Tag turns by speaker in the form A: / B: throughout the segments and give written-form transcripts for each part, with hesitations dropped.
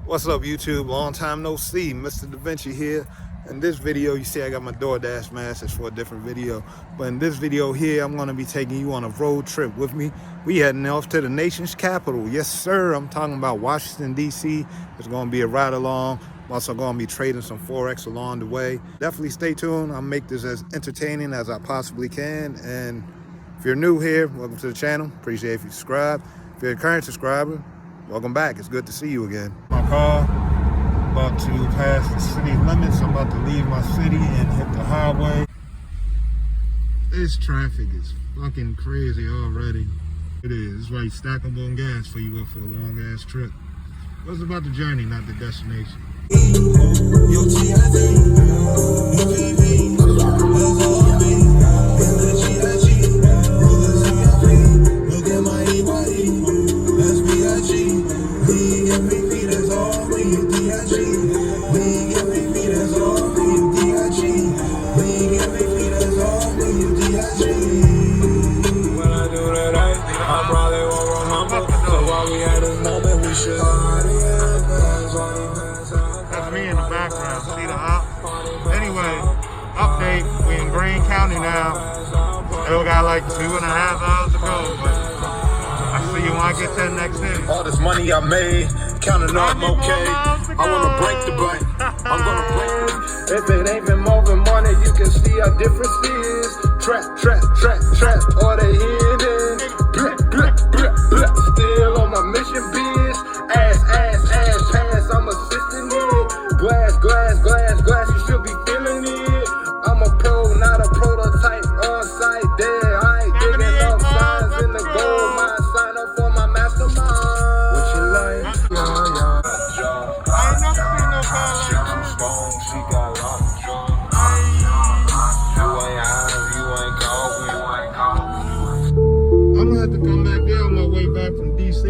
A: What's up, YouTube? Long time no see. Mr. Da Vinci here. In this video, you see I got my Doordash mask. It's for a different video. But in this video here, I'm going to be taking you on a road trip with me. We heading off to the nation's capital. Yes, sir. I'm talking about Washington, D.C. It's going to be a ride along. I'm also going to be trading some Forex along the way. Definitely stay tuned. I'll make this as entertaining as I possibly can. And if you're new here, welcome to the channel. Appreciate if you subscribe. If you're a current subscriber, welcome back. It's good to see you again. My car about to pass the city limits. I'm about to leave my city and hit the highway. This traffic is fucking crazy already. It is. It's why you stack up on gas before you go for a long ass trip. It's about the journey, not the destination. That's me in the background. See the op? Anyway, update. We in Greene County now. Still got like 2.5 hours to go, but I see you when I get to the next city.
B: All this money I made, counting up okay. I wanna break the bank. I'm gonna break it. If it ain't been moving money, you can see how different it is. Trap, all they hidden. Blip, still on my mission, biz. Ass, pass, I'm assisting it. Glass, you should be feeling it. I'm a pro, not a prototype. On site, there, I ain't digging up signs in the gold mine. Sign up for my mastermind. What you like?
A: I ain't never seen no car like that.
B: She got a lot of drugs. You ain't called.
A: I'm gonna have to come back there on my way back from DC.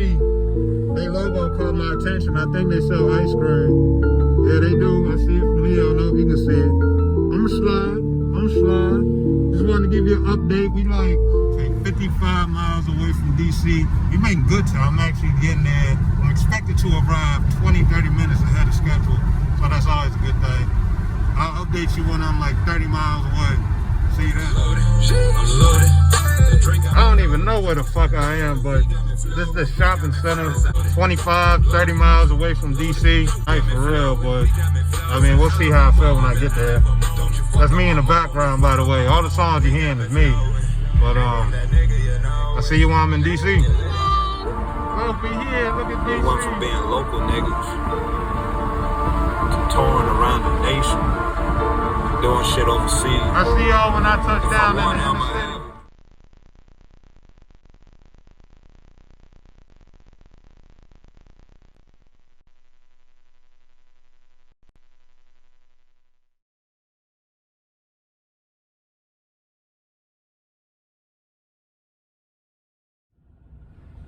A: They logo caught my attention. I think they sell ice cream. Yeah, they do. I see it from here. I don't know if you can see it. I'm slide. Just wanted to give you an update. We like 55 miles away from DC. We making good time. I'm actually getting there. I'm expected to arrive 20-30 minutes ahead of schedule. So that's always a good thing. I'll update you when I'm like 30 miles away. See that?
B: I'm loaded.
A: I don't even know where the fuck I am, but this is the shopping center, 25-30 miles away from DC. Ain't for real, but I mean, we'll see how I feel when I get there. That's me in the background, by the way. All the songs you're hearing is me. But I'll see you when I'm in DC. Over here, look at DC.
B: Went from being local niggas to touring around the nation, doing shit overseas.
A: I see y'all when I touch down in the city.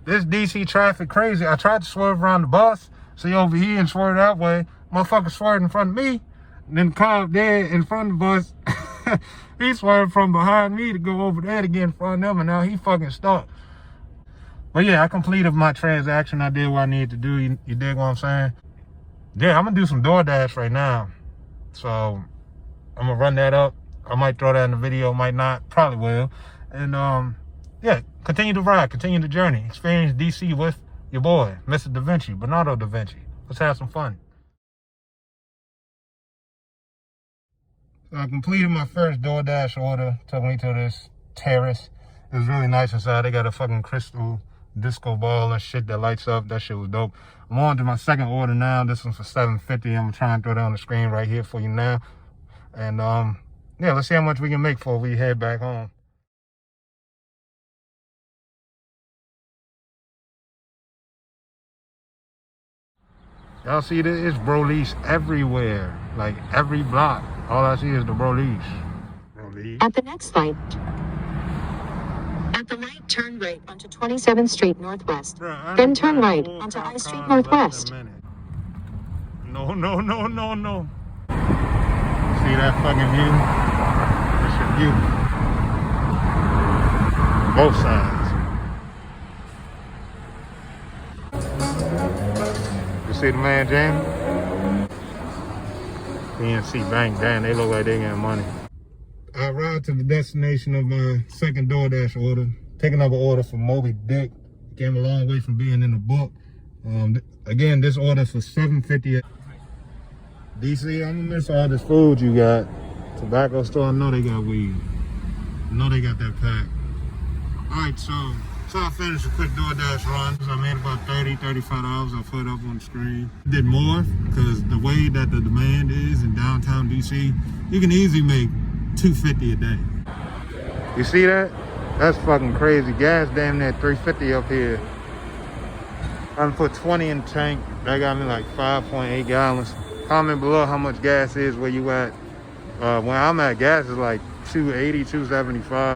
A: This DC traffic crazy. I tried to swerve around the bus, see over here and swerve that way. Motherfucker swerved in front of me. And then the car up there in front of the bus, he swerved from behind me to go over there to get in front of them, and now he fucking stuck. But yeah, I completed my transaction. I did what I needed to do. You dig what I'm saying? Yeah, I'm gonna do some Doordash right now. So I'm gonna run that up. I might throw that in the video, might not, probably will. And yeah, continue to ride, continue the journey. Experience DC with your boy, Mr. Da Vinci, Bernardo Da Vinci. Let's have some fun. So I completed my first Doordash order. Took me to this terrace. It was really nice inside. They got a fucking crystal disco ball and shit that lights up. That shit was dope. I'm on to my second order now. This one's for $7.50. I'm trying to throw that on the screen right here for you now. And yeah, let's see how much we can make before we head back home. Y'all see this? It's Brolease everywhere. Like every block. All I see is the Brolease.
C: At the next light. At the light, turn right onto 27th Street Northwest.
A: Bruh,
C: Then turn right onto I Street Northwest.
A: No. See that fucking view? That's your view. Both sides. see the man, James? PNC Bank, damn, they look like they getting money. I arrived to the destination of my second DoorDash order. Picking up an order from Moby Dick. Came a long way from being in the book. Again, this order for $7.50. DC, I'm gonna miss all this food you got. Tobacco store, I know they got weed. I know they got that pack. Alright, so I finished a quick DoorDash run. I made about $30, $35 I put up on the screen. Did more, because the way that the demand is in downtown DC, you can easily make $2.50 a day. You see that? That's fucking crazy. Gas damn near $3.50 up here. I put 20 in the tank. That got me like 5.8 gallons. Comment below how much gas is where you at. Where I'm at, gas is like $2.80, $2.75.